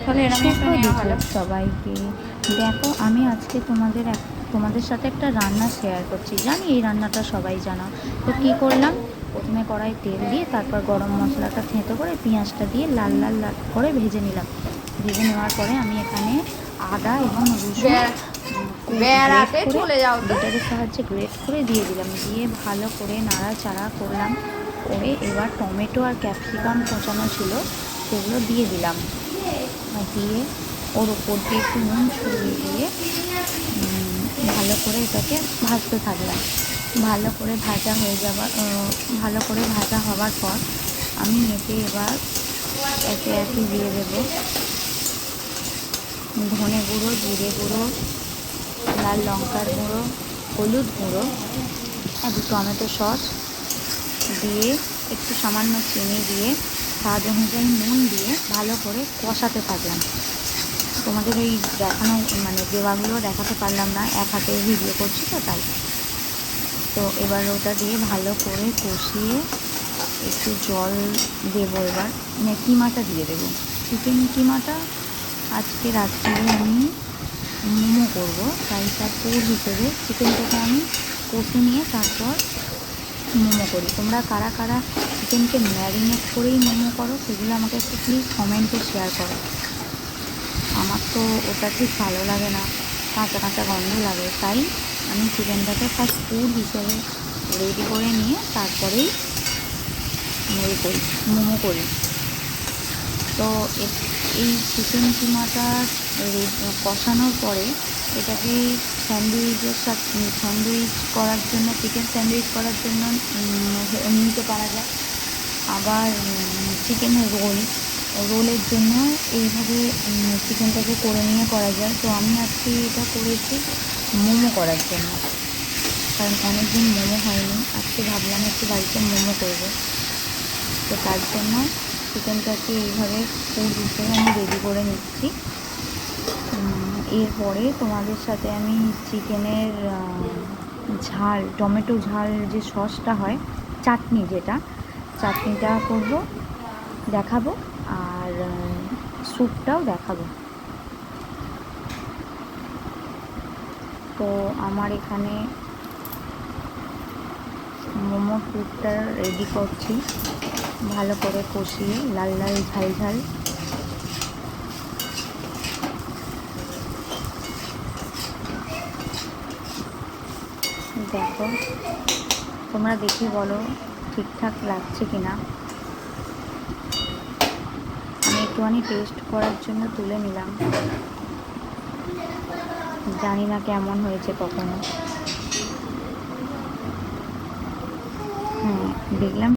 তাহলে এরকম একটা নেওয়া হলো। সবাইকে দেখো, আমি আজকে তোমাদের সাথে একটা রান্না শেয়ার করছি। জানি এই রান্নাটা সবাই জানো। তো কী করলাম, প্রথমে কড়াই তেল দিয়ে তারপর গরম মশলাটা থেঁতো করে পেঁয়াজটা দিয়ে লাল লাল লাল করে ভেজে নিলাম। ভেজে নেওয়ার পরে আমি এখানে আদা এবং রসুন গ্রেট বেড়াতে করে চলে যাও তো। গ্রেটারের সাহায্যে গ্রেট করে দিয়ে দিলাম। দিয়ে ভালো করে নাড়াচাড়া করলাম। করে এবার টমেটো আর ক্যাপসিকাম কোচানো ছিল সেগুলো দিয়ে দিলাম। দিয়ে ওর ওপর দিয়ে একটু নুন ছড়িয়ে দিয়ে ভালো করে এটাকে ভাজতে থাকলাম। ভালো করে ভাজা হয়ে যাবার ভালো করে ভাজা হওয়ার পর আমি এতে এবার একে একে দিয়ে দেবো ধনে গুঁড়ো, জিরে গুঁড়ো, লাল লঙ্কার গুঁড়ো, হলুদ গুঁড়ো, একটু টমেটো সস দিয়ে একটু সামান্য চিনি দিয়ে স্বাদ অনুযায়ী নুন দিয়ে ভালো করে কষাতে থাকলাম। তোমাদের এই দেখানো মানে দেওয়াগুলো দেখাতে পারলাম না, এক হাতে ভিডিও করছি তো তাই। তো এবার ওটা দিয়ে ভালো করে কষিয়ে একটু জল দেবো। এবার কিমাটা দিয়ে দেবো, চিকেন কিমাটা। আজকে রাত্রে আমি মোমো করবো, তাই তার পুর হিসেবে চিকেনটাকে আমি কষে নিয়ে তারপর মোমো করি। তোমরা কারা কারা চিকেনকে ম্যারিনেট করেই মোমো করো সেগুলো আমাকে একটু প্লিজ কমেন্টে শেয়ার করো। আমার তো ওটা ঠিক ভালো লাগে না, কাঁচা কাঁচা গন্ধ লাগে। তাই আমি চিকেনটাকে ফার্স্ট পুর হিসেবে রেডি করে নিয়ে তারপরেই করি, মোমো করি। তো এই চিকেন কিমাটা কষানোর পরে এটাকে স্যান্ডউইচ করার জন্য, চিকেন স্যান্ডউইচ করার জন্য নিতে পারা যায়। আবার চিকেনের রোলের জন্য এইভাবে চিকেনটাকে করে নিয়ে করা যায়। তো আমি আজকে এটা করেছি মোমো করার জন্য, কারণ অনেক দিন মোমো হয়নি। আজকে ভাবলাম একটু বাড়িতে মোমো করবো। তো তার জন্য চিকেনটাকে এইভাবে পুর হিসেবে আমি রেডি করে নিচ্ছি। এরপরে তোমাদের সাথে আমি চিকেনের ঝাল, টমেটো ঝাল যে সসটা হয়, চাটনি, চাটনিটা করব, দেখাবো। আর স্যুপটাও দেখাবো। তো আমার এখানে মোমো স্যুপটা রেডি করছি, ভালো করে কষিয়ে লাল লাল ঝাল ঝাল। দেখো, তোমরা দেখে বলো ঠিকঠাক লাগছে কিনা। আমি একটুখানি টেস্ট করার জন্য তুলে নিলাম, জানি না কেমন হয়েছে কখনো। হ্যাঁ, দেখলাম